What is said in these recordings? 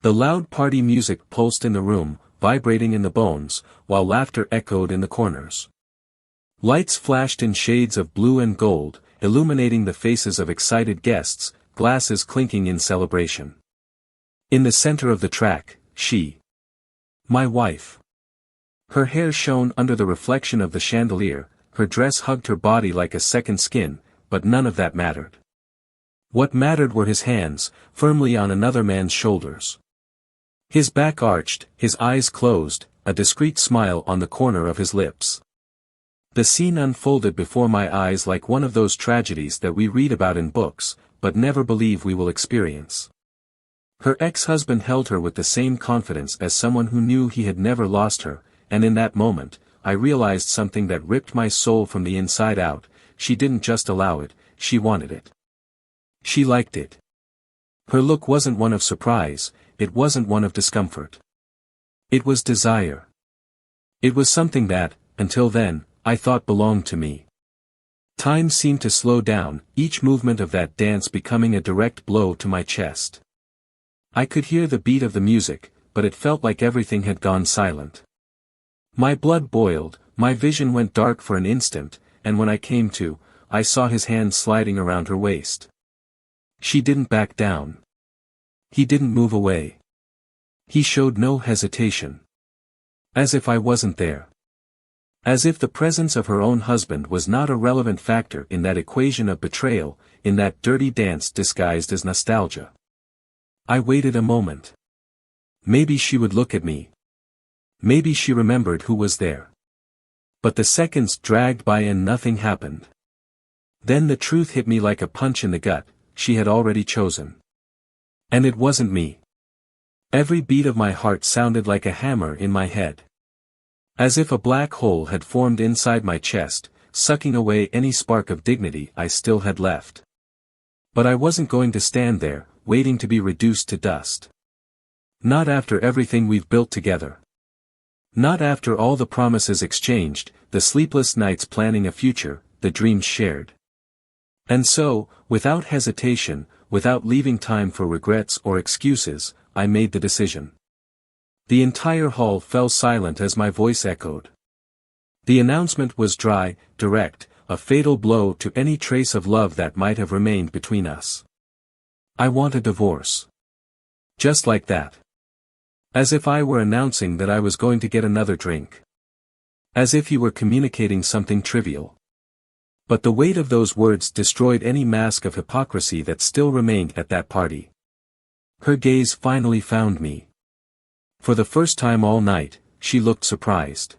The loud party music pulsed in the room, vibrating in the bones, while laughter echoed in the corners. Lights flashed in shades of blue and gold, illuminating the faces of excited guests, glasses clinking in celebration. In the center of the track, she. My wife. Her hair shone under the reflection of the chandelier, her dress hugged her body like a second skin, but none of that mattered. What mattered were his hands, firmly on another man's shoulders. His back arched, his eyes closed, a discreet smile on the corner of his lips. The scene unfolded before my eyes like one of those tragedies that we read about in books, but never believe we will experience. Her ex-husband held her with the same confidence as someone who knew he had never lost her, and in that moment, I realized something that ripped my soul from the inside out. She didn't just allow it, she wanted it. She liked it. Her look wasn't one of surprise, it wasn't one of discomfort. It was desire. It was something that, until then, I thought belonged to me. Time seemed to slow down, each movement of that dance becoming a direct blow to my chest. I could hear the beat of the music, but it felt like everything had gone silent. My blood boiled, my vision went dark for an instant, and when I came to, I saw his hand sliding around her waist. She didn't back down. He didn't move away. He showed no hesitation. As if I wasn't there. As if the presence of her own husband was not a relevant factor in that equation of betrayal, in that dirty dance disguised as nostalgia. I waited a moment. Maybe she would look at me. Maybe she remembered who was there. But the seconds dragged by and nothing happened. Then the truth hit me like a punch in the gut, she had already chosen. And it wasn't me. Every beat of my heart sounded like a hammer in my head. As if a black hole had formed inside my chest, sucking away any spark of dignity I still had left. But I wasn't going to stand there, waiting to be reduced to dust. Not after everything we've built together. Not after all the promises exchanged, the sleepless nights planning a future, the dreams shared. And so, without hesitation, without leaving time for regrets or excuses, I made the decision. The entire hall fell silent as my voice echoed. The announcement was dry, direct, a fatal blow to any trace of love that might have remained between us. I want a divorce. Just like that. As if I were announcing that I was going to get another drink. As if he were communicating something trivial. But the weight of those words destroyed any mask of hypocrisy that still remained at that party. Her gaze finally found me. For the first time all night, she looked surprised.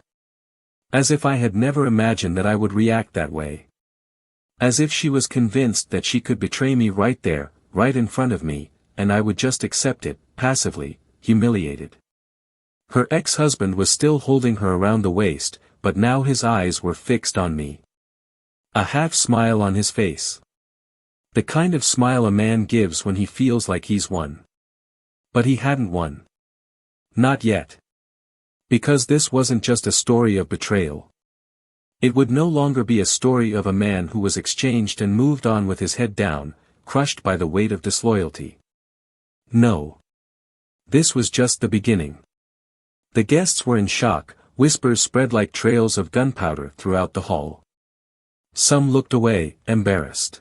As if I had never imagined that I would react that way. As if she was convinced that she could betray me right there, right in front of me, and I would just accept it, passively, humiliated. Her ex-husband was still holding her around the waist, but now his eyes were fixed on me. A half-smile on his face. The kind of smile a man gives when he feels like he's won. But he hadn't won. Not yet. Because this wasn't just a story of betrayal. It would no longer be a story of a man who was exchanged and moved on with his head down, crushed by the weight of disloyalty. No. This was just the beginning. The guests were in shock, whispers spread like trails of gunpowder throughout the hall. Some looked away, embarrassed.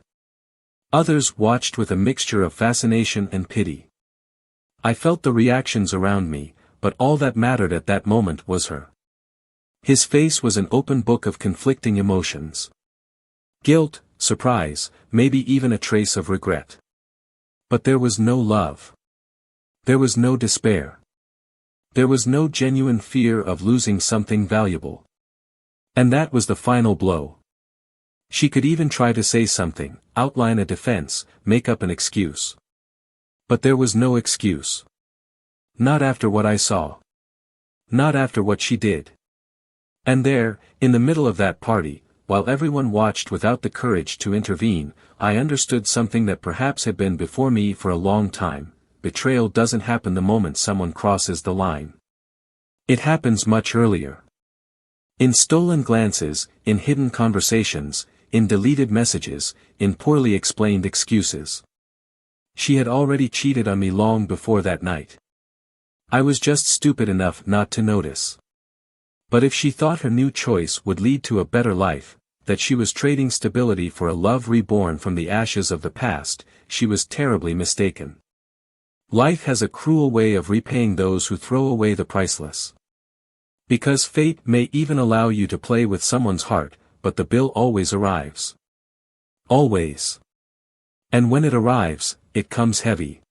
Others watched with a mixture of fascination and pity. I felt the reactions around me, but all that mattered at that moment was her. His face was an open book of conflicting emotions. Guilt, surprise, maybe even a trace of regret. But there was no love. There was no despair. There was no genuine fear of losing something valuable. And that was the final blow. She could even try to say something, outline a defense, make up an excuse. But there was no excuse. Not after what I saw. Not after what she did. And there, in the middle of that party, while everyone watched without the courage to intervene, I understood something that perhaps had been before me for a long time. Betrayal doesn't happen the moment someone crosses the line. It happens much earlier. In stolen glances, in hidden conversations, in deleted messages, in poorly explained excuses. She had already cheated on me long before that night. I was just stupid enough not to notice. But if she thought her new choice would lead to a better life, that she was trading stability for a love reborn from the ashes of the past, she was terribly mistaken. Life has a cruel way of repaying those who throw away the priceless. Because fate may even allow you to play with someone's heart, but the bill always arrives. Always. And when it arrives, it comes heavy.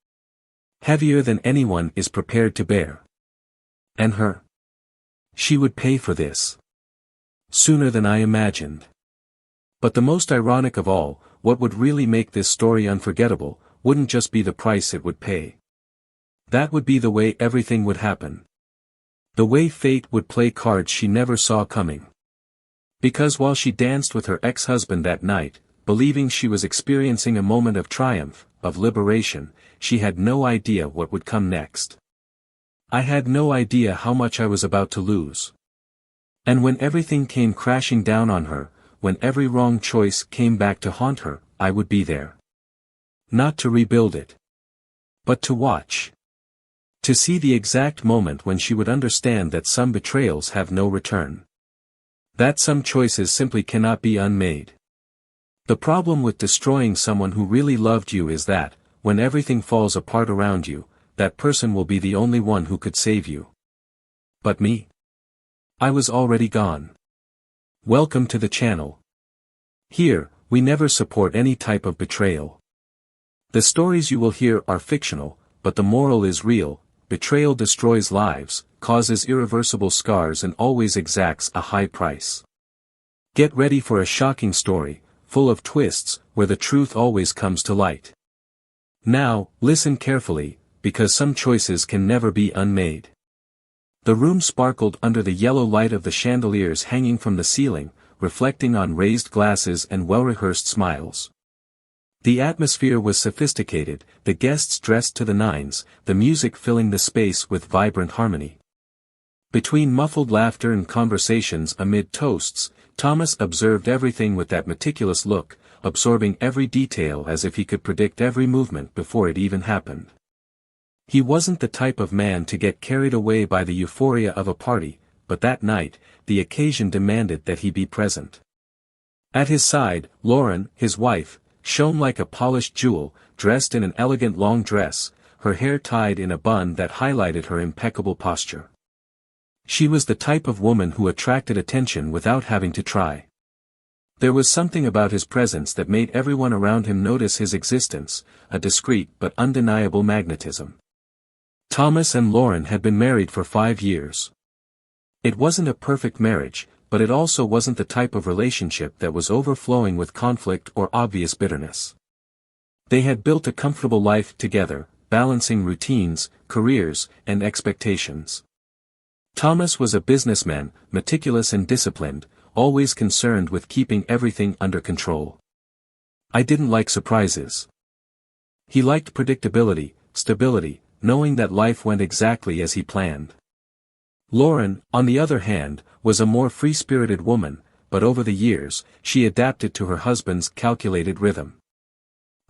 Heavier than anyone is prepared to bear. And her? She would pay for this. Sooner than I imagined. But the most ironic of all, what would really make this story unforgettable, wouldn't just be the price it would pay. That would be the way everything would happen. The way fate would play cards she never saw coming. Because while she danced with her ex-husband that night, believing she was experiencing a moment of triumph, of liberation, she had no idea what would come next. I had no idea how much I was about to lose. And when everything came crashing down on her, when every wrong choice came back to haunt her, I would be there. Not to rebuild it. But to watch. To see the exact moment when she would understand that some betrayals have no return. That some choices simply cannot be unmade. The problem with destroying someone who really loved you is that, when everything falls apart around you, that person will be the only one who could save you. But me? I was already gone. Welcome to the channel. Here, we never support any type of betrayal. The stories you will hear are fictional, but the moral is real. Betrayal destroys lives, causes irreversible scars and always exacts a high price. Get ready for a shocking story, full of twists, where the truth always comes to light. Now, listen carefully, because some choices can never be unmade. The room sparkled under the yellow light of the chandeliers hanging from the ceiling, reflecting on raised glasses and well-rehearsed smiles. The atmosphere was sophisticated, the guests dressed to the nines, the music filling the space with vibrant harmony. Between muffled laughter and conversations amid toasts, Thomas observed everything with that meticulous look, absorbing every detail as if he could predict every movement before it even happened. He wasn't the type of man to get carried away by the euphoria of a party, but that night, the occasion demanded that he be present. At his side, Lauren, his wife, shone like a polished jewel, dressed in an elegant long dress, her hair tied in a bun that highlighted her impeccable posture. She was the type of woman who attracted attention without having to try. There was something about his presence that made everyone around him notice his existence, a discreet but undeniable magnetism. Thomas and Lauren had been married for 5 years. It wasn't a perfect marriage, but it also wasn't the type of relationship that was overflowing with conflict or obvious bitterness. They had built a comfortable life together, balancing routines, careers, and expectations. Thomas was a businessman, meticulous and disciplined, always concerned with keeping everything under control. I didn't like surprises. He liked predictability, stability, knowing that life went exactly as he planned. Lauren, on the other hand, was a more free-spirited woman, but over the years, she adapted to her husband's calculated rhythm.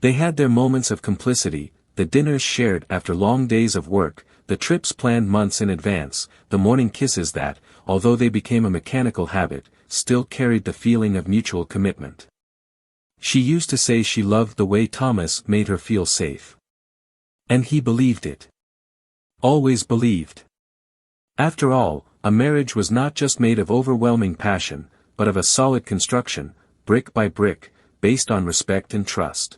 They had their moments of complicity, the dinners shared after long days of work, the trips planned months in advance, the morning kisses that, although they became a mechanical habit, still carried the feeling of mutual commitment. She used to say she loved the way Thomas made her feel safe. And he believed it. Always believed. After all, a marriage was not just made of overwhelming passion, but of a solid construction, brick by brick, based on respect and trust.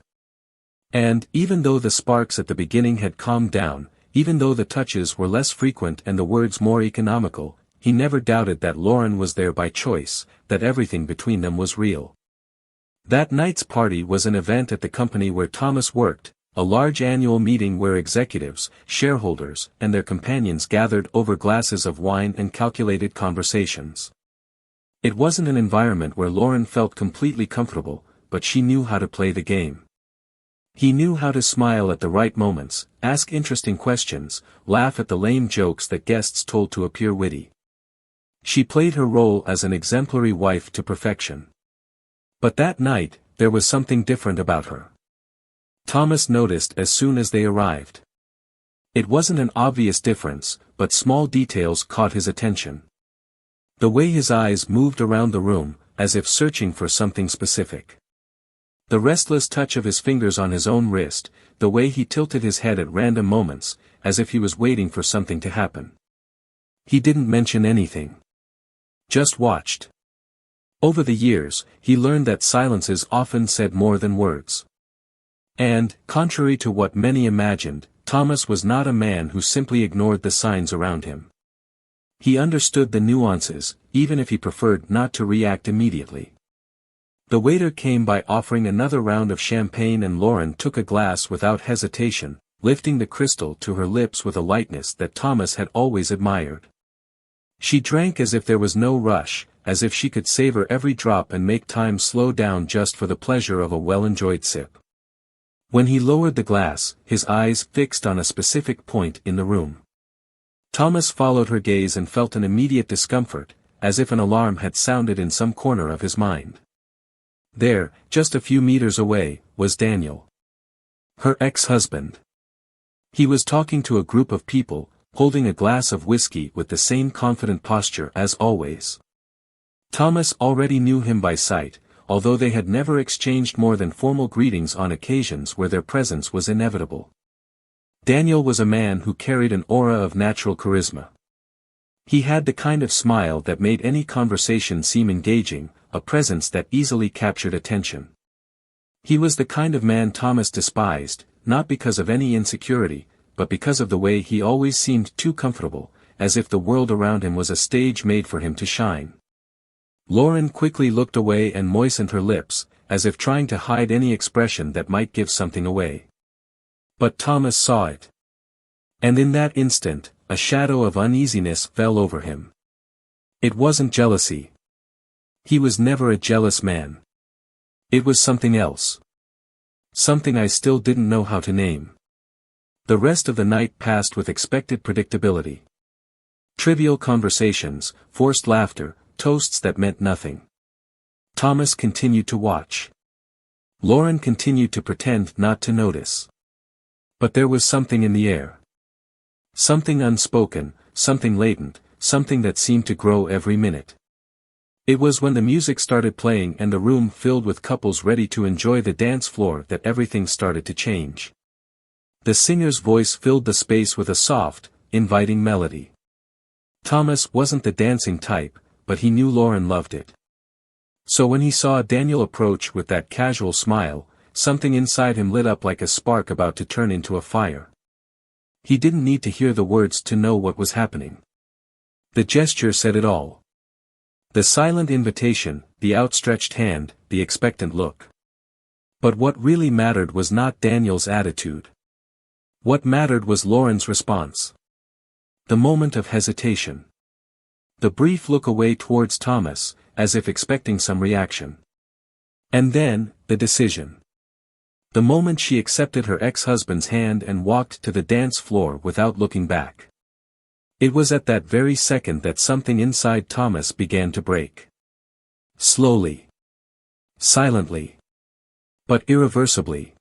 And, even though the sparks at the beginning had calmed down, even though the touches were less frequent and the words more economical, he never doubted that Lauren was there by choice, that everything between them was real. That night's party was an event at the company where Thomas worked, a large annual meeting where executives, shareholders, and their companions gathered over glasses of wine and calculated conversations. It wasn't an environment where Lauren felt completely comfortable, but she knew how to play the game. He knew how to smile at the right moments, ask interesting questions, laugh at the lame jokes that guests told to appear witty. She played her role as an exemplary wife to perfection. But that night, there was something different about her. Thomas noticed as soon as they arrived. It wasn't an obvious difference, but small details caught his attention. The way his eyes moved around the room, as if searching for something specific. The restless touch of his fingers on his own wrist, the way he tilted his head at random moments, as if he was waiting for something to happen. He didn't mention anything. Just watched. Over the years, he learned that silences often said more than words. And, contrary to what many imagined, Thomas was not a man who simply ignored the signs around him. He understood the nuances, even if he preferred not to react immediately. The waiter came by offering another round of champagne, and Lauren took a glass without hesitation, lifting the crystal to her lips with a lightness that Thomas had always admired. She drank as if there was no rush, as if she could savor every drop and make time slow down just for the pleasure of a well-enjoyed sip. When he lowered the glass, his eyes fixed on a specific point in the room. Thomas followed her gaze and felt an immediate discomfort, as if an alarm had sounded in some corner of his mind. There, just a few meters away, was Daniel. Her ex-husband. He was talking to a group of people, holding a glass of whiskey with the same confident posture as always. Thomas already knew him by sight, although they had never exchanged more than formal greetings on occasions where their presence was inevitable. Daniel was a man who carried an aura of natural charisma. He had the kind of smile that made any conversation seem engaging, a presence that easily captured attention. He was the kind of man Thomas despised, not because of any insecurity, but because of the way he always seemed too comfortable, as if the world around him was a stage made for him to shine. Lauren quickly looked away and moistened her lips, as if trying to hide any expression that might give something away. But Thomas saw it. And in that instant, a shadow of uneasiness fell over him. It wasn't jealousy. He was never a jealous man. It was something else. Something I still didn't know how to name. The rest of the night passed with expected predictability. Trivial conversations, forced laughter, toasts that meant nothing. Thomas continued to watch. Lauren continued to pretend not to notice. But there was something in the air. Something unspoken, something latent, something that seemed to grow every minute. It was when the music started playing and the room filled with couples ready to enjoy the dance floor that everything started to change. The singer's voice filled the space with a soft, inviting melody. Thomas wasn't the dancing type, but he knew Lauren loved it. So when he saw Daniel approach with that casual smile, something inside him lit up like a spark about to turn into a fire. He didn't need to hear the words to know what was happening. The gesture said it all. The silent invitation, the outstretched hand, the expectant look. But what really mattered was not Daniel's attitude. What mattered was Lauren's response. The moment of hesitation. The brief look away towards Thomas, as if expecting some reaction. And then, the decision. The moment she accepted her ex-husband's hand and walked to the dance floor without looking back. It was at that very second that something inside Thomas began to break. Slowly. Silently. But irreversibly.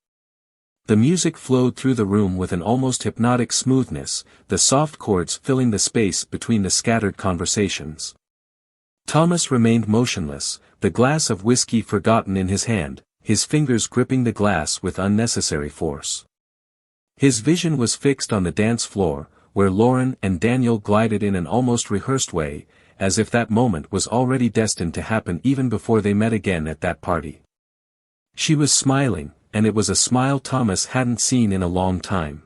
The music flowed through the room with an almost hypnotic smoothness, the soft chords filling the space between the scattered conversations. Thomas remained motionless, the glass of whiskey forgotten in his hand, his fingers gripping the glass with unnecessary force. His vision was fixed on the dance floor, where Lauren and Daniel glided in an almost rehearsed way, as if that moment was already destined to happen even before they met again at that party. She was smiling, and it was a smile Thomas hadn't seen in a long time.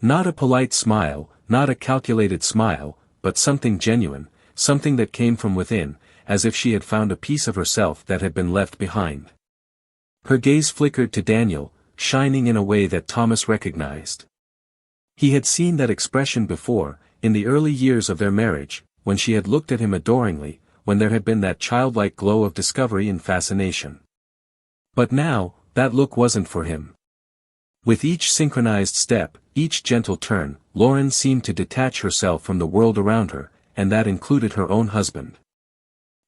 Not a polite smile, not a calculated smile, but something genuine, something that came from within, as if she had found a piece of herself that had been left behind. Her gaze flickered to Daniel, shining in a way that Thomas recognized. He had seen that expression before, in the early years of their marriage, when she had looked at him adoringly, when there had been that childlike glow of discovery and fascination. But now, that look wasn't for him. With each synchronized step, each gentle turn, Lauren seemed to detach herself from the world around her, and that included her own husband.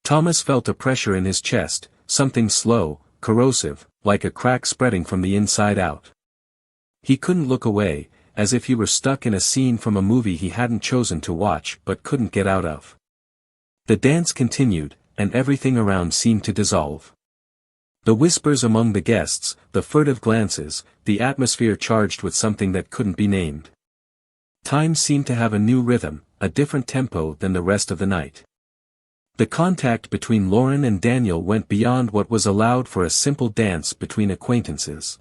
Thomas felt a pressure in his chest, something slow, corrosive, like a crack spreading from the inside out. He couldn't look away, as if he were stuck in a scene from a movie he hadn't chosen to watch but couldn't get out of. The dance continued, and everything around seemed to dissolve. The whispers among the guests, the furtive glances, the atmosphere charged with something that couldn't be named. Time seemed to have a new rhythm, a different tempo than the rest of the night. The contact between Lauren and Daniel went beyond what was allowed for a simple dance between acquaintances.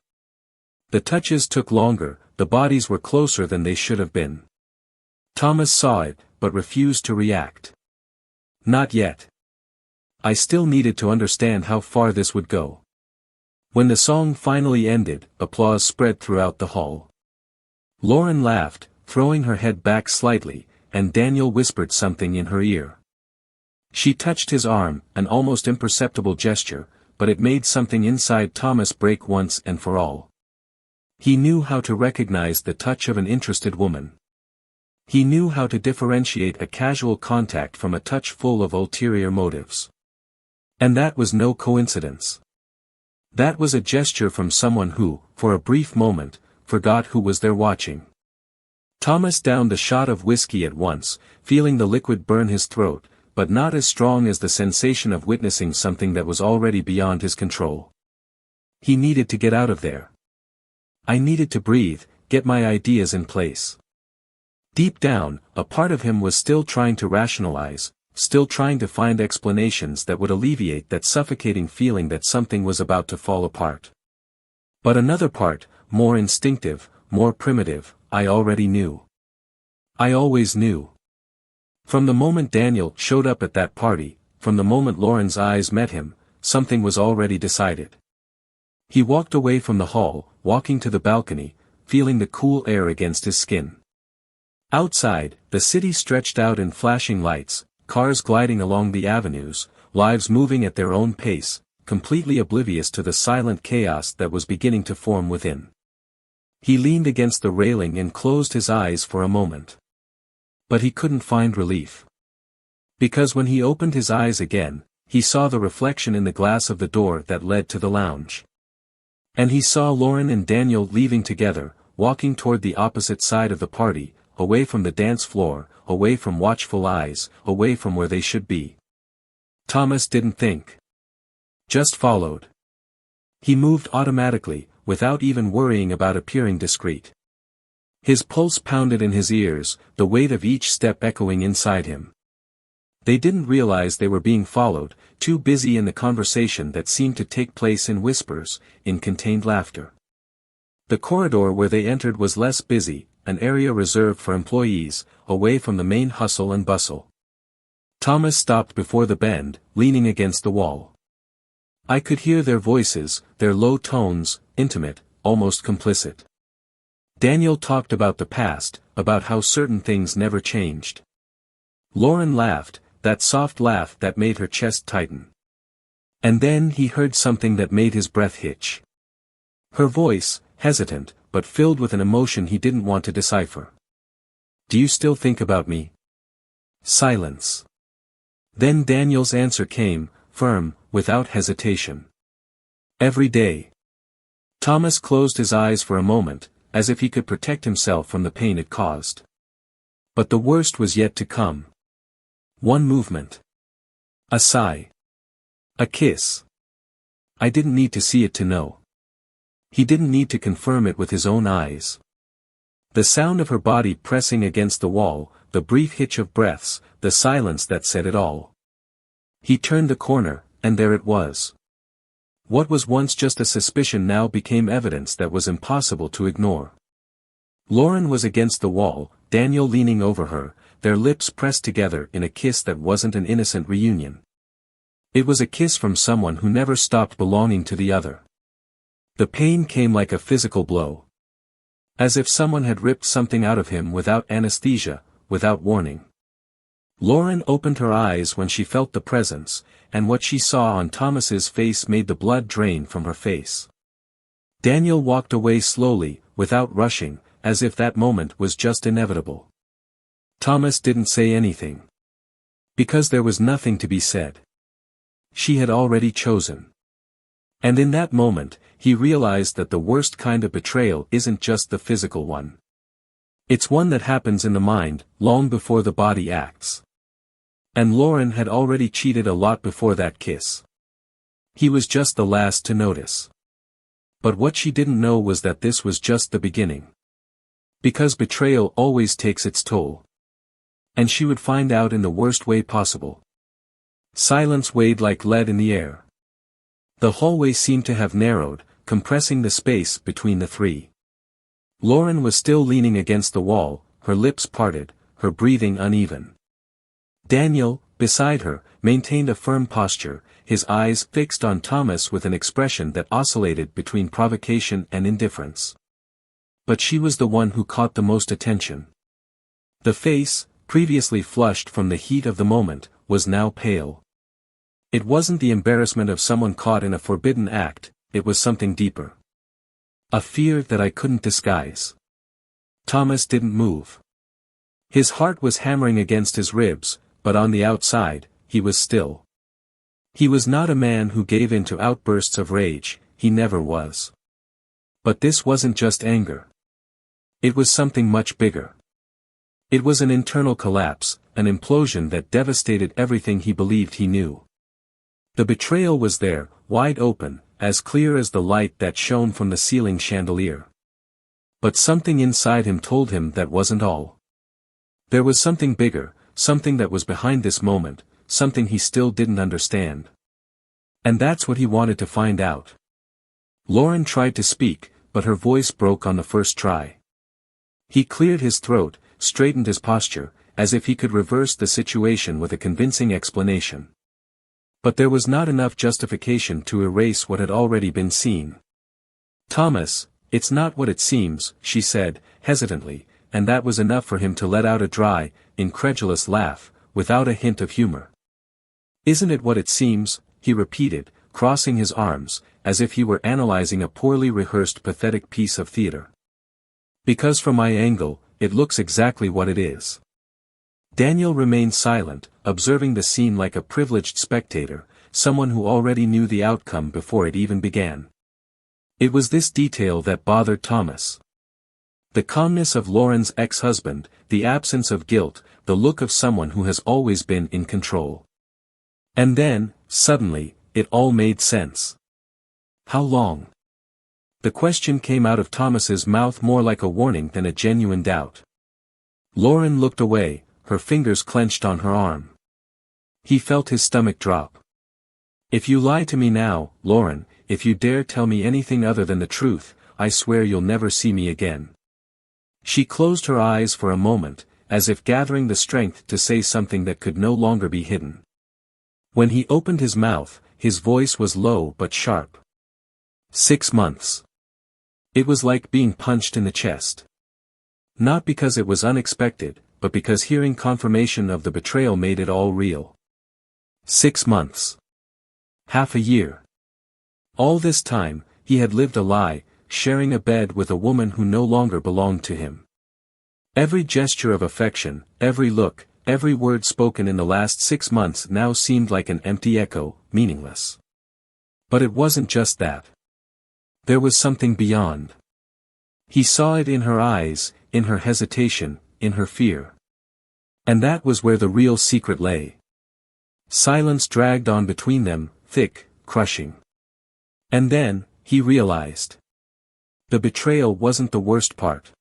The touches took longer, the bodies were closer than they should have been. Thomas saw it, but refused to react. Not yet. I still needed to understand how far this would go. When the song finally ended, applause spread throughout the hall. Lauren laughed, throwing her head back slightly, and Daniel whispered something in her ear. She touched his arm, an almost imperceptible gesture, but it made something inside Thomas break once and for all. He knew how to recognize the touch of an interested woman. He knew how to differentiate a casual contact from a touch full of ulterior motives. And that was no coincidence. That was a gesture from someone who, for a brief moment, forgot who was there watching. Thomas downed a shot of whiskey at once, feeling the liquid burn his throat, but not as strong as the sensation of witnessing something that was already beyond his control. He needed to get out of there. I needed to breathe, get my ideas in place. Deep down, a part of him was still trying to rationalize, still trying to find explanations that would alleviate that suffocating feeling that something was about to fall apart. But another part, more instinctive, more primitive, I already knew. I always knew. From the moment Daniel showed up at that party, from the moment Lauren's eyes met him, something was already decided. He walked away from the hall, walking to the balcony, feeling the cool air against his skin. Outside, the city stretched out in flashing lights, cars gliding along the avenues, lives moving at their own pace, completely oblivious to the silent chaos that was beginning to form within. He leaned against the railing and closed his eyes for a moment. But he couldn't find relief. Because when he opened his eyes again, he saw the reflection in the glass of the door that led to the lounge. And he saw Lauren and Daniel leaving together, walking toward the opposite side of the party, away from the dance floor, away from watchful eyes, away from where they should be. Thomas didn't think. Just followed. He moved automatically, without even worrying about appearing discreet. His pulse pounded in his ears, the weight of each step echoing inside him. They didn't realize they were being followed, too busy in the conversation that seemed to take place in whispers, in contained laughter. The corridor where they entered was less busy, an area reserved for employees, away from the main hustle and bustle. Thomas stopped before the bend, leaning against the wall. I could hear their voices, their low tones, intimate, almost complicit. Daniel talked about the past, about how certain things never changed. Lauren laughed, that soft laugh that made her chest tighten. And then he heard something that made his breath hitch. Her voice, hesitant, but filled with an emotion he didn't want to decipher. Do you still think about me? Silence. Then Daniel's answer came, firm, without hesitation. Every day. Thomas closed his eyes for a moment, as if he could protect himself from the pain it caused. But the worst was yet to come. One movement. A sigh. A kiss. I didn't need to see it to know. He didn't need to confirm it with his own eyes. The sound of her body pressing against the wall, the brief hitch of breaths, the silence that said it all. He turned the corner, and there it was. What was once just a suspicion now became evidence that was impossible to ignore. Lauren was against the wall, Daniel leaning over her, their lips pressed together in a kiss that wasn't an innocent reunion. It was a kiss from someone who never stopped belonging to the other. The pain came like a physical blow. As if someone had ripped something out of him without anesthesia, without warning. Lauren opened her eyes when she felt the presence, and what she saw on Thomas's face made the blood drain from her face. Daniel walked away slowly, without rushing, as if that moment was just inevitable. Thomas didn't say anything. Because there was nothing to be said. She had already chosen. And in that moment, he realized that the worst kind of betrayal isn't just the physical one. It's one that happens in the mind, long before the body acts. And Lauren had already cheated a lot before that kiss. He was just the last to notice. But what she didn't know was that this was just the beginning. Because betrayal always takes its toll. And she would find out in the worst way possible. Silence weighed like lead in the air. The hallway seemed to have narrowed, compressing the space between the three. Lauren was still leaning against the wall, her lips parted, her breathing uneven. Daniel, beside her, maintained a firm posture, his eyes fixed on Thomas with an expression that oscillated between provocation and indifference. But she was the one who caught the most attention. The face, previously flushed from the heat of the moment, was now pale. It wasn't the embarrassment of someone caught in a forbidden act, it was something deeper. A fear that I couldn't disguise. Thomas didn't move. His heart was hammering against his ribs, but on the outside, he was still. He was not a man who gave in to outbursts of rage, he never was. But this wasn't just anger. It was something much bigger. It was an internal collapse, an implosion that devastated everything he believed he knew. The betrayal was there, wide open, as clear as the light that shone from the ceiling chandelier. But something inside him told him that wasn't all. There was something bigger, something that was behind this moment, something he still didn't understand. And that's what he wanted to find out. Lauren tried to speak, but her voice broke on the first try. He cleared his throat, straightened his posture, as if he could reverse the situation with a convincing explanation. But there was not enough justification to erase what had already been seen. Thomas, it's not what it seems, she said, hesitantly, and that was enough for him to let out a dry, incredulous laugh, without a hint of humor. Isn't it what it seems, he repeated, crossing his arms, as if he were analyzing a poorly rehearsed pathetic piece of theater. Because from my angle, it looks exactly what it is. Daniel remained silent, observing the scene like a privileged spectator, someone who already knew the outcome before it even began. It was this detail that bothered Thomas. The calmness of Lauren's ex-husband, the absence of guilt, the look of someone who has always been in control. And then, suddenly, it all made sense. How long? The question came out of Thomas's mouth more like a warning than a genuine doubt. Lauren looked away, her fingers clenched on her arm. He felt his stomach drop. If you lie to me now, Lauren, if you dare tell me anything other than the truth, I swear you'll never see me again. She closed her eyes for a moment, as if gathering the strength to say something that could no longer be hidden. When he opened his mouth, his voice was low but sharp. 6 months. It was like being punched in the chest. Not because it was unexpected, but because hearing confirmation of the betrayal made it all real. 6 months. Half a year. All this time, he had lived a lie, sharing a bed with a woman who no longer belonged to him. Every gesture of affection, every look, every word spoken in the last 6 months now seemed like an empty echo, meaningless. But it wasn't just that. There was something beyond. He saw it in her eyes, in her hesitation, in her fear. And that was where the real secret lay. Silence dragged on between them, thick, crushing. And then, he realized. The betrayal wasn't the worst part.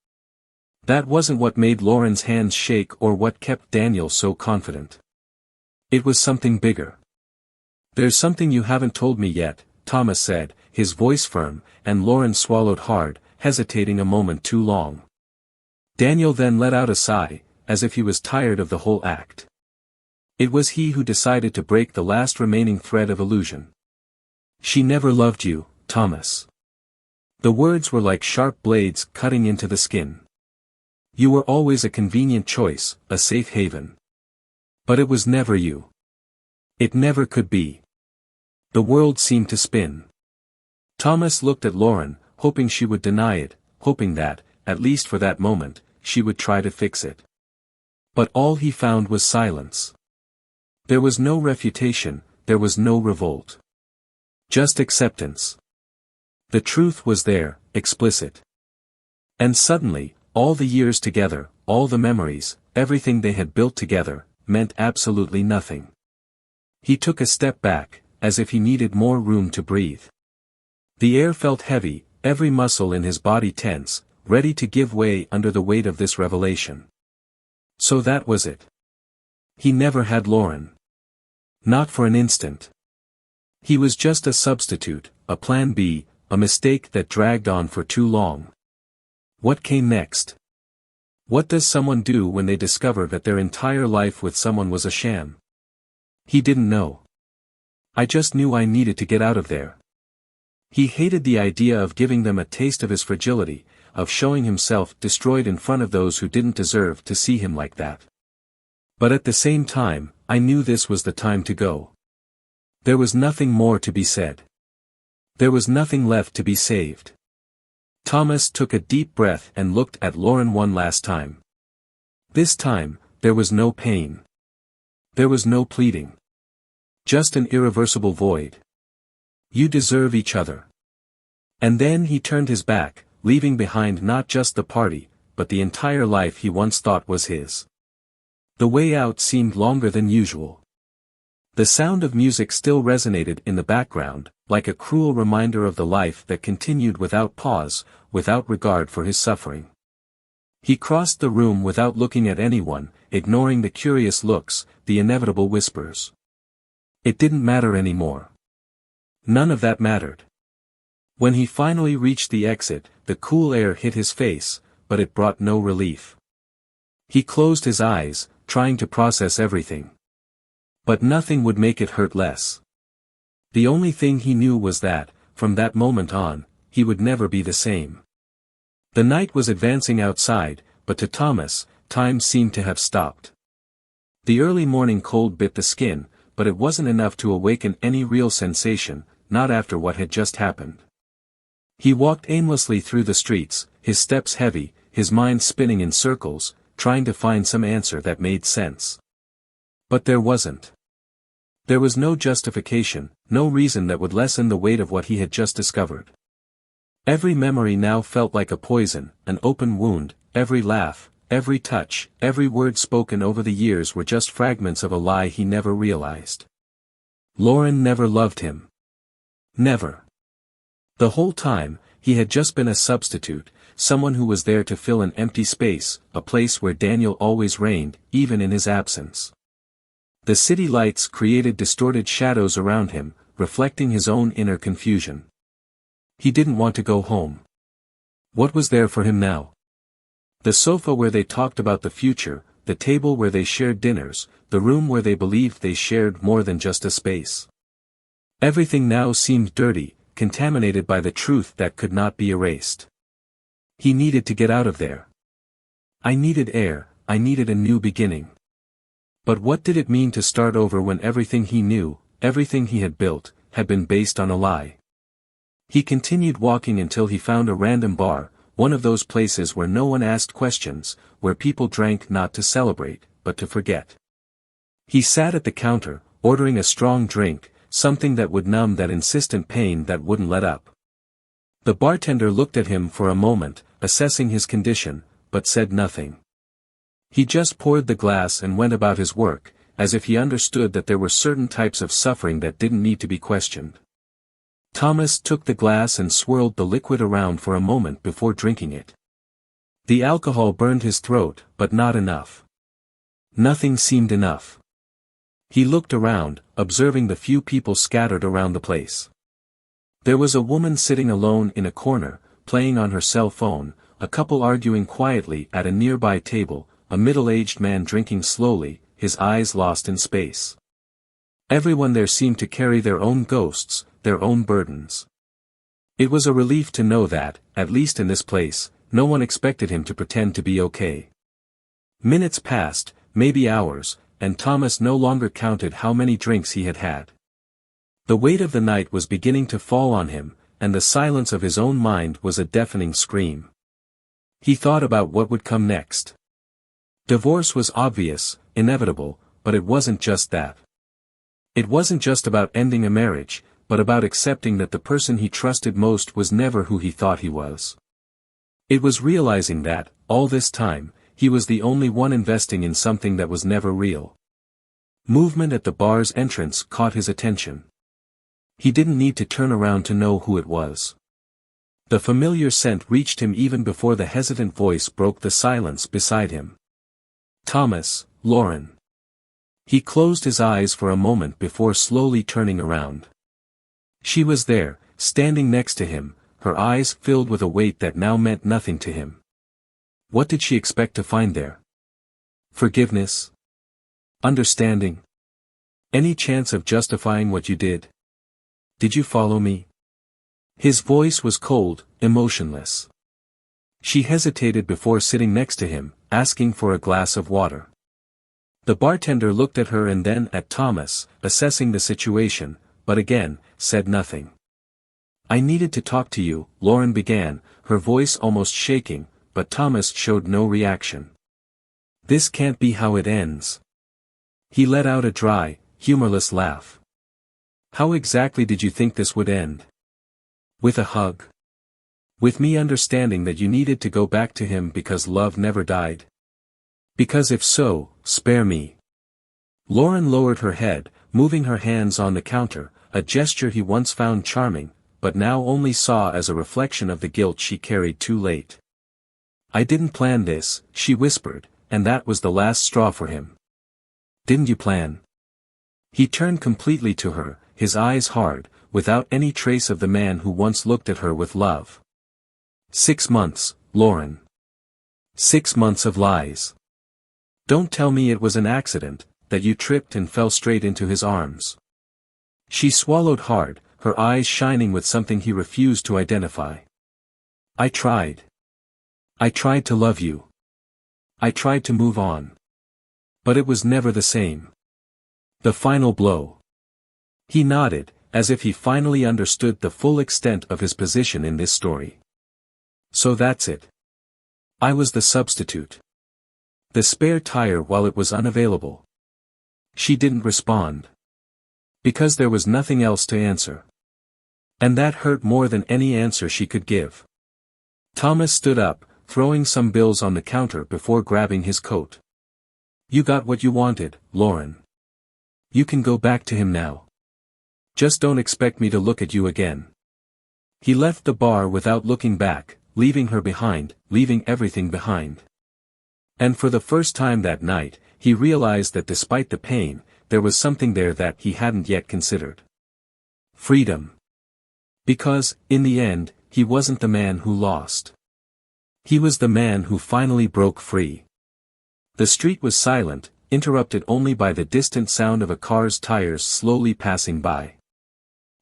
That wasn't what made Lauren's hands shake or what kept Daniel so confident. It was something bigger. There's something you haven't told me yet, Thomas said, his voice firm, and Lauren swallowed hard, hesitating a moment too long. Daniel then let out a sigh, as if he was tired of the whole act. It was he who decided to break the last remaining thread of illusion. She never loved you, Thomas. The words were like sharp blades cutting into the skin. You were always a convenient choice, a safe haven. But it was never you. It never could be. The world seemed to spin. Thomas looked at Lauren, hoping she would deny it, hoping that, at least for that moment, she would try to fix it. But all he found was silence. There was no refutation, there was no revolt. Just acceptance. The truth was there, explicit. And suddenly, All the years together, all the memories, everything they had built together, meant absolutely nothing. He took a step back, as if he needed more room to breathe. The air felt heavy, every muscle in his body tense, ready to give way under the weight of this revelation. So that was it. He never had Lauren. Not for an instant. He was just a substitute, a plan B, a mistake that dragged on for too long. What came next? What does someone do when they discover that their entire life with someone was a sham? He didn't know. I just knew I needed to get out of there. He hated the idea of giving them a taste of his fragility, of showing himself destroyed in front of those who didn't deserve to see him like that. But at the same time, I knew this was the time to go. There was nothing more to be said. There was nothing left to be saved. Thomas took a deep breath and looked at Lauren one last time. This time, there was no pain. There was no pleading. Just an irreversible void. You deserve each other. And then he turned his back, leaving behind not just the party, but the entire life he once thought was his. The way out seemed longer than usual. The sound of music still resonated in the background, like a cruel reminder of the life that continued without pause, without regard for his suffering. He crossed the room without looking at anyone, ignoring the curious looks, the inevitable whispers. It didn't matter anymore. None of that mattered. When he finally reached the exit, the cool air hit his face, but it brought no relief. He closed his eyes, trying to process everything. But nothing would make it hurt less. The only thing he knew was that, from that moment on, he would never be the same. The night was advancing outside, but to Thomas, time seemed to have stopped. The early morning cold bit the skin, but it wasn't enough to awaken any real sensation, not after what had just happened. He walked aimlessly through the streets, his steps heavy, his mind spinning in circles, trying to find some answer that made sense. But there wasn't. There was no justification, no reason that would lessen the weight of what he had just discovered. Every memory now felt like a poison, an open wound, every laugh, every touch, every word spoken over the years were just fragments of a lie he never realized. Lauren never loved him. Never. The whole time, he had just been a substitute, someone who was there to fill an empty space, a place where Daniel always reigned, even in his absence. The city lights created distorted shadows around him, reflecting his own inner confusion. He didn't want to go home. What was there for him now? The sofa where they talked about the future, the table where they shared dinners, the room where they believed they shared more than just a space. Everything now seemed dirty, contaminated by the truth that could not be erased. He needed to get out of there. I needed air, I needed a new beginning. But what did it mean to start over when everything he knew, everything he had built, had been based on a lie? He continued walking until he found a random bar, one of those places where no one asked questions, where people drank not to celebrate, but to forget. He sat at the counter, ordering a strong drink, something that would numb that insistent pain that wouldn't let up. The bartender looked at him for a moment, assessing his condition, but said nothing. He just poured the glass and went about his work, as if he understood that there were certain types of suffering that didn't need to be questioned. Thomas took the glass and swirled the liquid around for a moment before drinking it. The alcohol burned his throat, but not enough. Nothing seemed enough. He looked around, observing the few people scattered around the place. There was a woman sitting alone in a corner, playing on her cell phone, a couple arguing quietly at a nearby table, a middle-aged man drinking slowly, his eyes lost in space. Everyone there seemed to carry their own ghosts, their own burdens. It was a relief to know that, at least in this place, no one expected him to pretend to be okay. Minutes passed, maybe hours, and Thomas no longer counted how many drinks he had had. The weight of the night was beginning to fall on him, and the silence of his own mind was a deafening scream. He thought about what would come next. Divorce was obvious, inevitable, but it wasn't just that. It wasn't just about ending a marriage, but about accepting that the person he trusted most was never who he thought he was. It was realizing that, all this time, he was the only one investing in something that was never real. Movement at the bar's entrance caught his attention. He didn't need to turn around to know who it was. The familiar scent reached him even before the hesitant voice broke the silence beside him. Thomas, Lauren. He closed his eyes for a moment before slowly turning around. She was there, standing next to him, her eyes filled with a weight that now meant nothing to him. What did she expect to find there? Forgiveness? Understanding? Any chance of justifying what you did? Did you follow me? His voice was cold, emotionless. She hesitated before sitting next to him, asking for a glass of water. The bartender looked at her and then at Thomas, assessing the situation, but again, said nothing. I needed to talk to you, Lauren began, her voice almost shaking, but Thomas showed no reaction. This can't be how it ends. He let out a dry, humorless laugh. How exactly did you think this would end? With a hug? With me understanding that you needed to go back to him because love never died? Because if so, spare me. Lauren lowered her head, moving her hands on the counter, a gesture he once found charming, but now only saw as a reflection of the guilt she carried too late. I didn't plan this, she whispered, and that was the last straw for him. Didn't you plan? He turned completely to her, his eyes hard, without any trace of the man who once looked at her with love. 6 months, Lauren. 6 months of lies. Don't tell me it was an accident, that you tripped and fell straight into his arms. She swallowed hard, her eyes shining with something he refused to identify. I tried. I tried to love you. I tried to move on. But it was never the same. The final blow. He nodded, as if he finally understood the full extent of his position in this story. So that's it. I was the substitute. The spare tire while it was unavailable. She didn't respond. Because there was nothing else to answer. And that hurt more than any answer she could give. Thomas stood up, throwing some bills on the counter before grabbing his coat. You got what you wanted, Lauren. You can go back to him now. Just don't expect me to look at you again. He left the bar without looking back, leaving her behind, leaving everything behind. And for the first time that night, he realized that despite the pain, there was something there that he hadn't yet considered. Freedom. Because, in the end, he wasn't the man who lost. He was the man who finally broke free. The street was silent, interrupted only by the distant sound of a car's tires slowly passing by.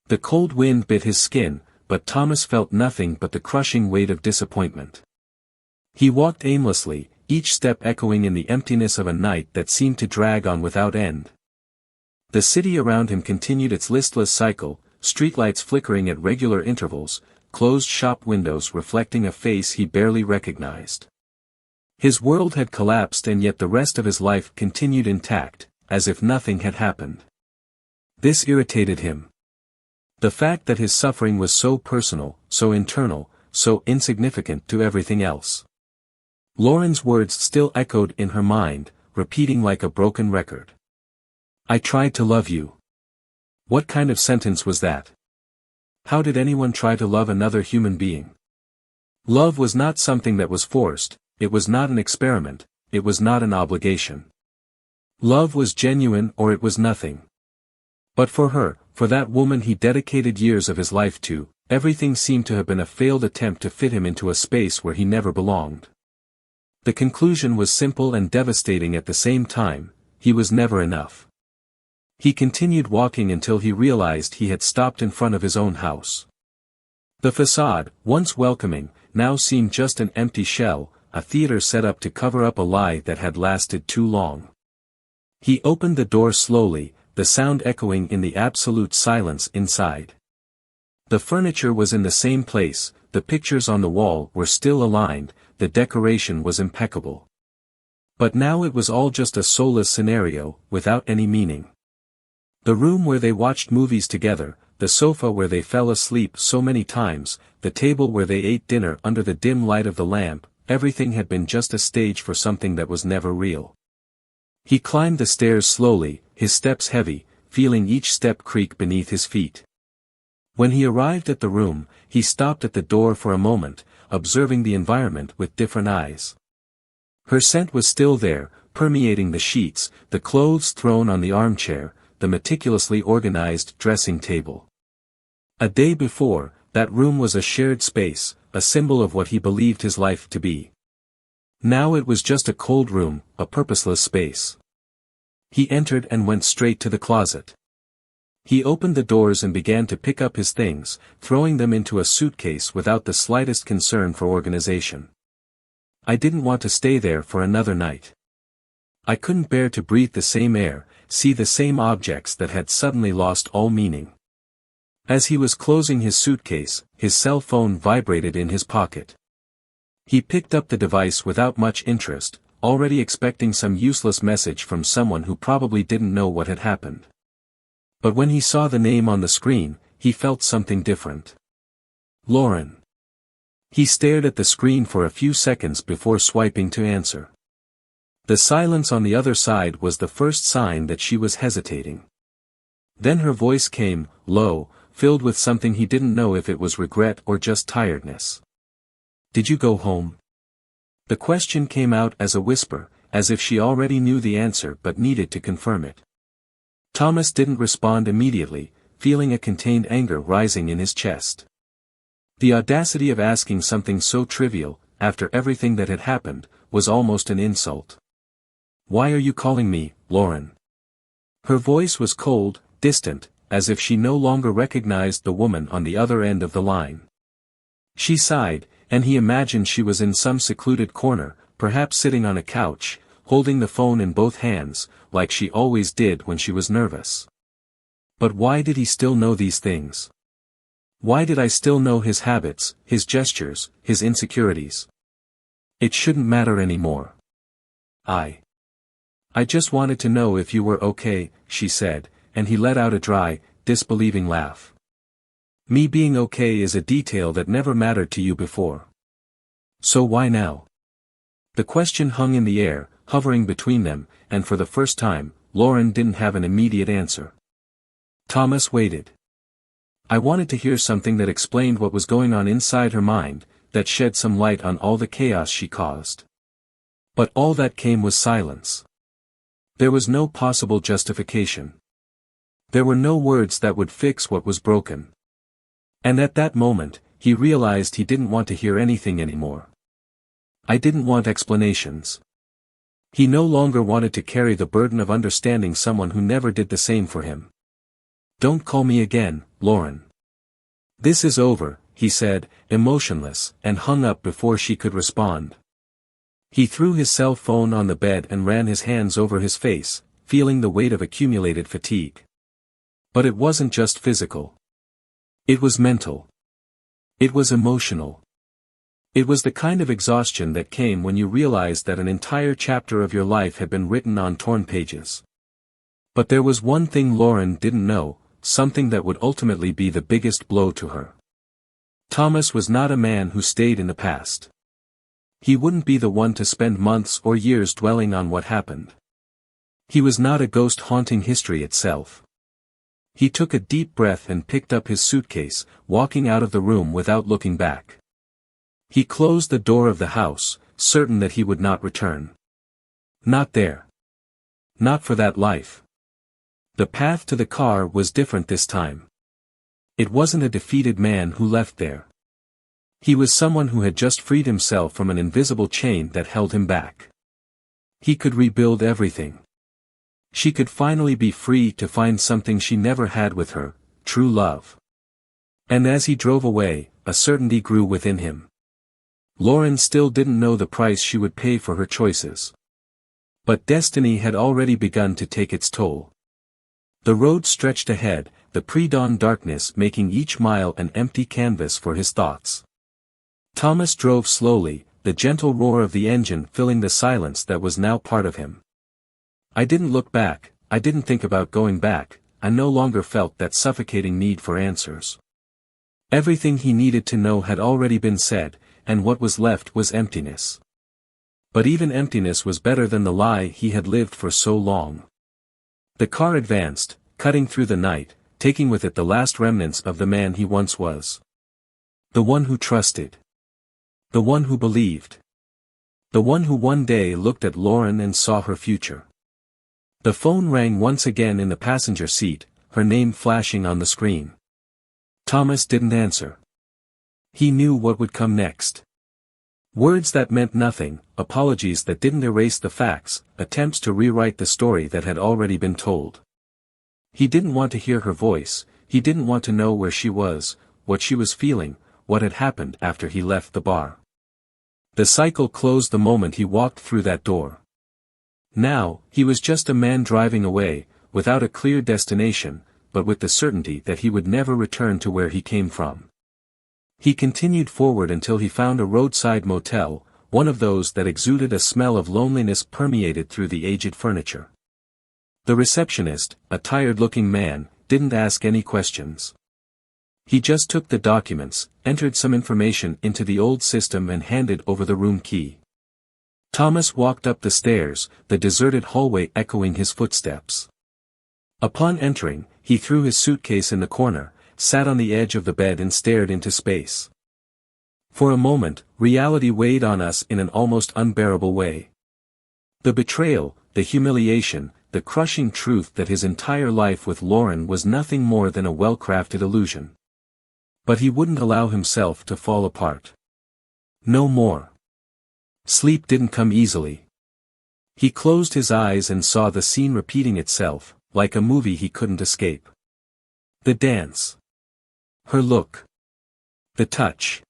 The cold wind bit his skin, but Thomas felt nothing but the crushing weight of disappointment. He walked aimlessly, each step echoing in the emptiness of a night that seemed to drag on without end. The city around him continued its listless cycle, streetlights flickering at regular intervals, closed shop windows reflecting a face he barely recognized. His world had collapsed and yet the rest of his life continued intact, as if nothing had happened. This irritated him. The fact that his suffering was so personal, so internal, so insignificant to everything else. Lauren's words still echoed in her mind, repeating like a broken record. I tried to love you. What kind of sentence was that? How did anyone try to love another human being? Love was not something that was forced, it was not an experiment, it was not an obligation. Love was genuine or it was nothing. But for her, for that woman he dedicated years of his life to, everything seemed to have been a failed attempt to fit him into a space where he never belonged. The conclusion was simple and devastating at the same time, he was never enough. He continued walking until he realized he had stopped in front of his own house. The facade, once welcoming, now seemed just an empty shell, a theater set up to cover up a lie that had lasted too long. He opened the door slowly, the sound echoing in the absolute silence inside. The furniture was in the same place, the pictures on the wall were still aligned, the decoration was impeccable. But now it was all just a soulless scenario, without any meaning. The room where they watched movies together, the sofa where they fell asleep so many times, the table where they ate dinner under the dim light of the lamp, everything had been just a stage for something that was never real. He climbed the stairs slowly, his steps heavy, feeling each step creak beneath his feet. When he arrived at the room, he stopped at the door for a moment, observing the environment with different eyes. Her scent was still there, permeating the sheets, the clothes thrown on the armchair, the meticulously organized dressing table. A day before, that room was a shared space, a symbol of what he believed his life to be. Now it was just a cold room, a purposeless space. He entered and went straight to the closet. He opened the doors and began to pick up his things, throwing them into a suitcase without the slightest concern for organization. I didn't want to stay there for another night. I couldn't bear to breathe the same air, see the same objects that had suddenly lost all meaning. As he was closing his suitcase, his cell phone vibrated in his pocket. He picked up the device without much interest, already expecting some useless message from someone who probably didn't know what had happened. But when he saw the name on the screen, he felt something different. Lauren. He stared at the screen for a few seconds before swiping to answer. The silence on the other side was the first sign that she was hesitating. Then her voice came, low, filled with something he didn't know if it was regret or just tiredness. Did you go home? The question came out as a whisper, as if she already knew the answer but needed to confirm it. Thomas didn't respond immediately, feeling a contained anger rising in his chest. The audacity of asking something so trivial, after everything that had happened, was almost an insult. Why are you calling me, Lauren? Her voice was cold, distant, as if she no longer recognized the woman on the other end of the line. She sighed, and he imagined she was in some secluded corner, perhaps sitting on a couch, holding the phone in both hands, like she always did when she was nervous. But why did he still know these things? Why did I still know his habits, his gestures, his insecurities? It shouldn't matter anymore. I just wanted to know if you were okay, she said, and he let out a dry, disbelieving laugh. Me being okay is a detail that never mattered to you before. So why now? The question hung in the air, hovering between them, and for the first time, Lauren didn't have an immediate answer. Thomas waited. I wanted to hear something that explained what was going on inside her mind, that shed some light on all the chaos she caused. But all that came was silence. There was no possible justification. There were no words that would fix what was broken. And at that moment, he realized he didn't want to hear anything anymore. I didn't want explanations. He no longer wanted to carry the burden of understanding someone who never did the same for him. Don't call me again, Lauren. This is over, he said, emotionless, and hung up before she could respond. He threw his cell phone on the bed and ran his hands over his face, feeling the weight of accumulated fatigue. But it wasn't just physical. It was mental. It was emotional. It was the kind of exhaustion that came when you realized that an entire chapter of your life had been written on torn pages. But there was one thing Lauren didn't know, something that would ultimately be the biggest blow to her. Thomas was not a man who stayed in the past. He wouldn't be the one to spend months or years dwelling on what happened. He was not a ghost haunting history itself. He took a deep breath and picked up his suitcase, walking out of the room without looking back. He closed the door of the house, certain that he would not return. Not there. Not for that life. The path to the car was different this time. It wasn't a defeated man who left there. He was someone who had just freed himself from an invisible chain that held him back. He could rebuild everything. She could finally be free to find something she never had with her, true love. And as he drove away, a certainty grew within him. Lauren still didn't know the price she would pay for her choices. But destiny had already begun to take its toll. The road stretched ahead, the pre-dawn darkness making each mile an empty canvas for his thoughts. Thomas drove slowly, the gentle roar of the engine filling the silence that was now part of him. I didn't look back, I didn't think about going back, and no longer felt that suffocating need for answers. Everything he needed to know had already been said, and what was left was emptiness. But even emptiness was better than the lie he had lived for so long. The car advanced, cutting through the night, taking with it the last remnants of the man he once was. The one who trusted. The one who believed. The one who one day looked at Lauren and saw her future. The phone rang once again in the passenger seat, her name flashing on the screen. Thomas didn't answer. He knew what would come next. Words that meant nothing, apologies that didn't erase the facts, attempts to rewrite the story that had already been told. He didn't want to hear her voice, he didn't want to know where she was, what she was feeling, what had happened after he left the bar. The cycle closed the moment he walked through that door. Now, he was just a man driving away, without a clear destination, but with the certainty that he would never return to where he came from. He continued forward until he found a roadside motel, one of those that exuded a smell of loneliness permeated through the aged furniture. The receptionist, a tired-looking man, didn't ask any questions. He just took the documents, entered some information into the old system and handed over the room key. Thomas walked up the stairs, the deserted hallway echoing his footsteps. Upon entering, he threw his suitcase in the corner, sat on the edge of the bed and stared into space. For a moment, reality weighed on us in an almost unbearable way. The betrayal, the humiliation, the crushing truth that his entire life with Lauren was nothing more than a well-crafted illusion. But he wouldn't allow himself to fall apart. No more. Sleep didn't come easily. He closed his eyes and saw the scene repeating itself, like a movie he couldn't escape. The dance. Her look. The touch.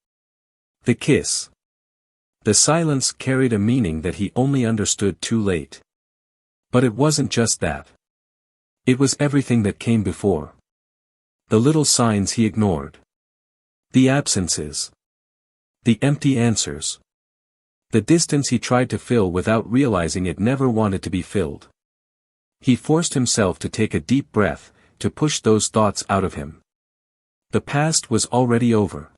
The kiss. The silence carried a meaning that he only understood too late. But it wasn't just that. It was everything that came before. The little signs he ignored. The absences. The empty answers. The distance he tried to fill without realizing it never wanted to be filled. He forced himself to take a deep breath, to push those thoughts out of him. The past was already over.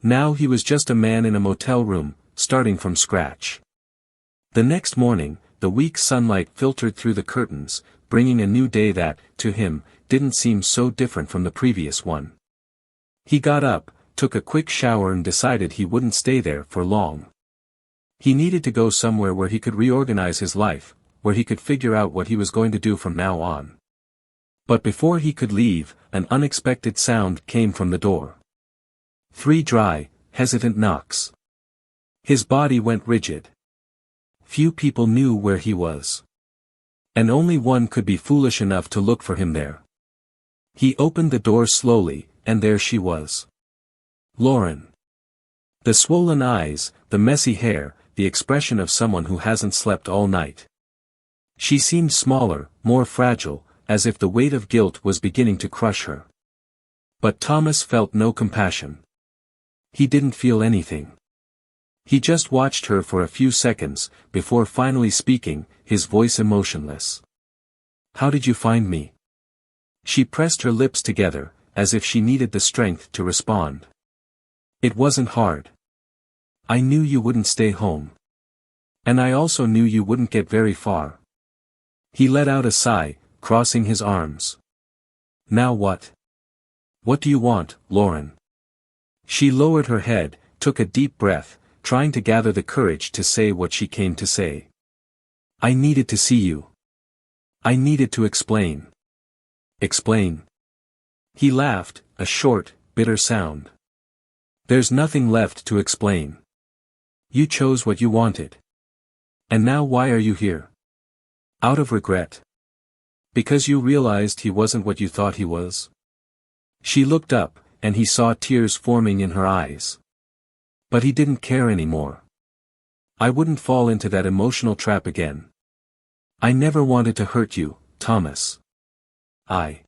Now he was just a man in a motel room, starting from scratch. The next morning, the weak sunlight filtered through the curtains, bringing a new day that, to him, didn't seem so different from the previous one. He got up, took a quick shower and decided he wouldn't stay there for long. He needed to go somewhere where he could reorganize his life, where he could figure out what he was going to do from now on. But before he could leave, an unexpected sound came from the door. 3 dry, hesitant knocks. His body went rigid. Few people knew where he was. And only one could be foolish enough to look for him there. He opened the door slowly, and there she was. Lauren. The swollen eyes, the messy hair, the expression of someone who hasn't slept all night. She seemed smaller, more fragile, as if the weight of guilt was beginning to crush her. But Thomas felt no compassion. He didn't feel anything. He just watched her for a few seconds, before finally speaking, his voice emotionless. "How did you find me?" She pressed her lips together, as if she needed the strength to respond. "It wasn't hard. I knew you wouldn't stay home. And I also knew you wouldn't get very far." He let out a sigh, crossing his arms. "Now what? What do you want, Lauren?" She lowered her head, took a deep breath, trying to gather the courage to say what she came to say. "I needed to see you. I needed to explain." "Explain?" He laughed, a short, bitter sound. "There's nothing left to explain. You chose what you wanted. And now why are you here? Out of regret? Because you realized he wasn't what you thought he was?" She looked up, and he saw tears forming in her eyes. But he didn't care anymore. "I wouldn't fall into that emotional trap again. I never wanted to hurt you, Thomas. I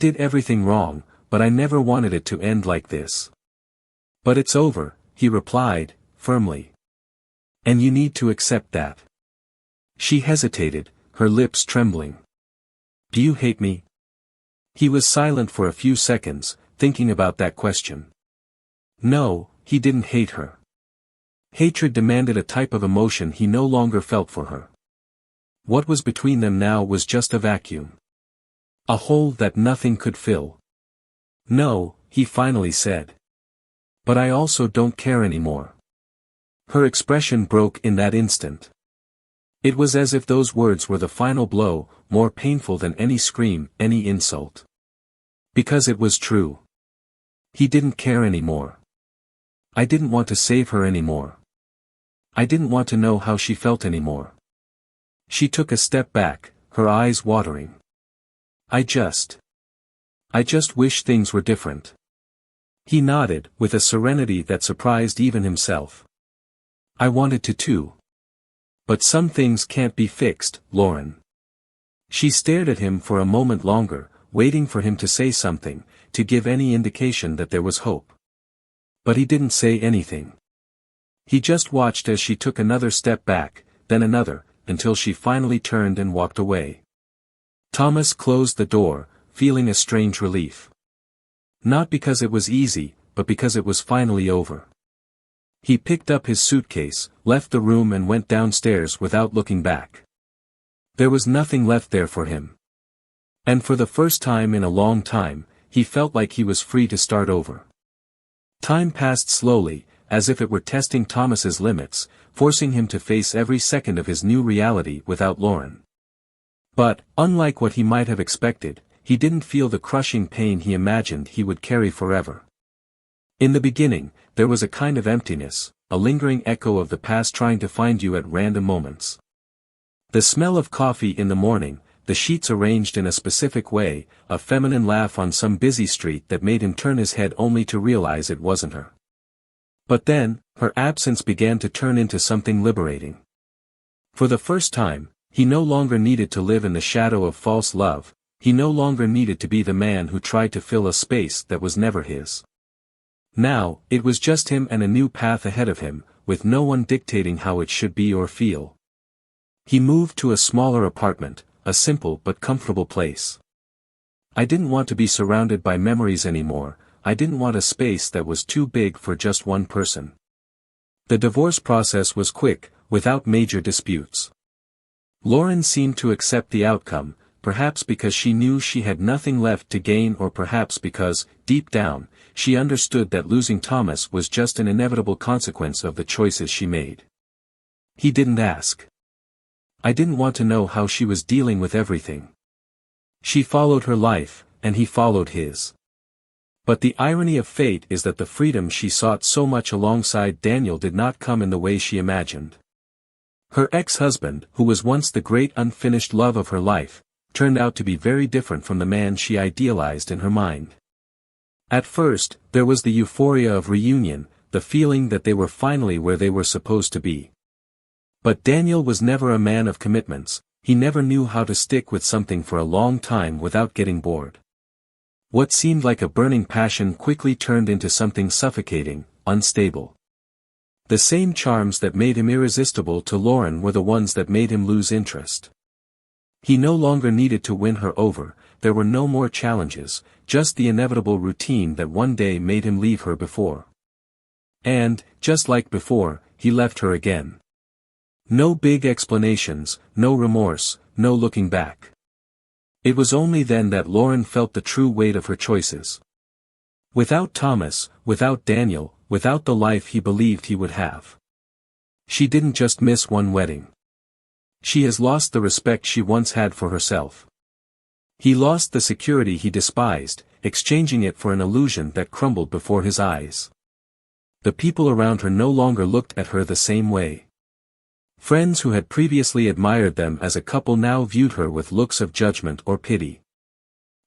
did everything wrong, but I never wanted it to end like this." "But it's over," he replied, firmly. "And you need to accept that." She hesitated, her lips trembling. "Do you hate me, He was silent for a few seconds, thinking about that question. No, he didn't hate her. Hatred demanded a type of emotion he no longer felt for her. What was between them now was just a vacuum. A hole that nothing could fill. No, he finally said. But I also don't care anymore. Her expression broke in that instant. It was as if those words were the final blow, more painful than any scream, any insult. Because it was true. He didn't care anymore. I didn't want to save her anymore. I didn't want to know how she felt anymore. She took a step back, her eyes watering. I just wish things were different. He nodded, with a serenity that surprised even himself. I wanted to too. But some things can't be fixed, Lauren. She stared at him for a moment longer, waiting for him to say something, to give any indication that there was hope. But he didn't say anything. He just watched as she took another step back, then another, until she finally turned and walked away. Thomas closed the door, feeling a strange relief. Not because it was easy, but because it was finally over. He picked up his suitcase, left the room and went downstairs without looking back. There was nothing left there for him. And for the first time in a long time, he felt like he was free to start over. Time passed slowly, as if it were testing Thomas's limits, forcing him to face every second of his new reality without Lauren. But, unlike what he might have expected, he didn't feel the crushing pain he imagined he would carry forever. In the beginning, there was a kind of emptiness, a lingering echo of the past trying to find you at random moments. The smell of coffee in the morning, the sheets arranged in a specific way, a feminine laugh on some busy street that made him turn his head only to realize it wasn't her. But then, her absence began to turn into something liberating. For the first time, he no longer needed to live in the shadow of false love, he no longer needed to be the man who tried to fill a space that was never his. Now, it was just him and a new path ahead of him, with no one dictating how it should be or feel. He moved to a smaller apartment, a simple but comfortable place. I didn't want to be surrounded by memories anymore, I didn't want a space that was too big for just one person. The divorce process was quick, without major disputes. Lauren seemed to accept the outcome, perhaps because she knew she had nothing left to gain or perhaps because, deep down, she understood that losing Thomas was just an inevitable consequence of the choices she made. He didn't ask. I didn't want to know how she was dealing with everything. She followed her life, and he followed his. But the irony of fate is that the freedom she sought so much alongside Daniel did not come in the way she imagined. Her ex-husband, who was once the great unfinished love of her life, turned out to be very different from the man she idealized in her mind. At first, there was the euphoria of reunion, the feeling that they were finally where they were supposed to be. But Daniel was never a man of commitments, he never knew how to stick with something for a long time without getting bored. What seemed like a burning passion quickly turned into something suffocating, unstable. The same charms that made him irresistible to Lauren were the ones that made him lose interest. He no longer needed to win her over, there were no more challenges, just the inevitable routine that one day made him leave her before. And, just like before, he left her again. No big explanations, no remorse, no looking back. It was only then that Lauren felt the true weight of her choices. Without Thomas, without Daniel, without the life he believed he would have. She didn't just miss one wedding. She has lost the respect she once had for herself. He lost the security he despised, exchanging it for an illusion that crumbled before his eyes. The people around her no longer looked at her the same way. Friends who had previously admired them as a couple now viewed her with looks of judgment or pity.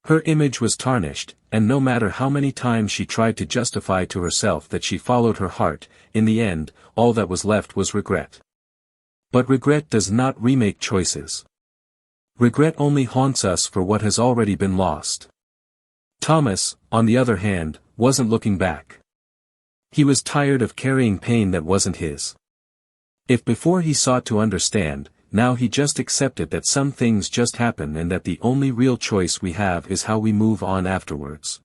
Her image was tarnished, and no matter how many times she tried to justify to herself that she followed her heart, in the end, all that was left was regret. But regret does not remake choices. Regret only haunts us for what has already been lost. Thomas, on the other hand, wasn't looking back. He was tired of carrying pain that wasn't his. If before he sought to understand, now he just accepted that some things just happen and that the only real choice we have is how we move on afterwards.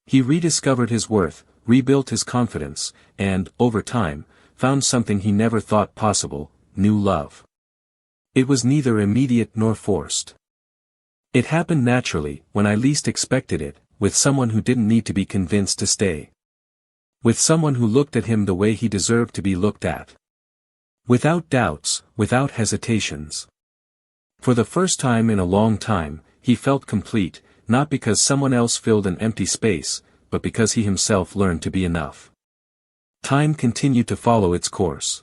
He rediscovered his worth, rebuilt his confidence, and, over time, found something he never thought possible: new love. It was neither immediate nor forced. It happened naturally, when I least expected it, with someone who didn't need to be convinced to stay. With someone who looked at him the way he deserved to be looked at. Without doubts, without hesitations. For the first time in a long time, he felt complete, not because someone else filled an empty space, but because he himself learned to be enough. Time continued to follow its course.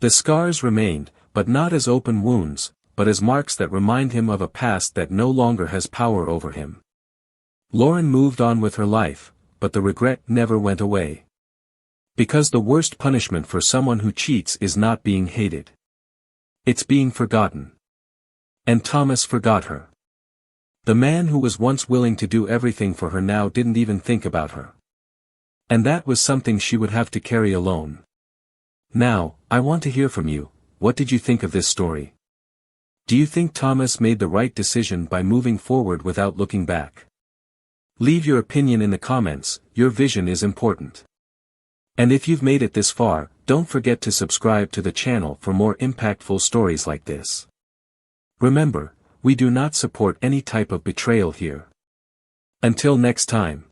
The scars remained, but not as open wounds, but as marks that remind him of a past that no longer has power over him. Lauren moved on with her life, but the regret never went away. Because the worst punishment for someone who cheats is not being hated. It's being forgotten. And Thomas forgot her. The man who was once willing to do everything for her now didn't even think about her. And that was something she would have to carry alone. Now, I want to hear from you. What did you think of this story? Do you think Thomas made the right decision by moving forward without looking back? Leave your opinion in the comments. Your vision is important. And if you've made it this far, don't forget to subscribe to the channel for more impactful stories like this. Remember, we do not support any type of betrayal here. Until next time.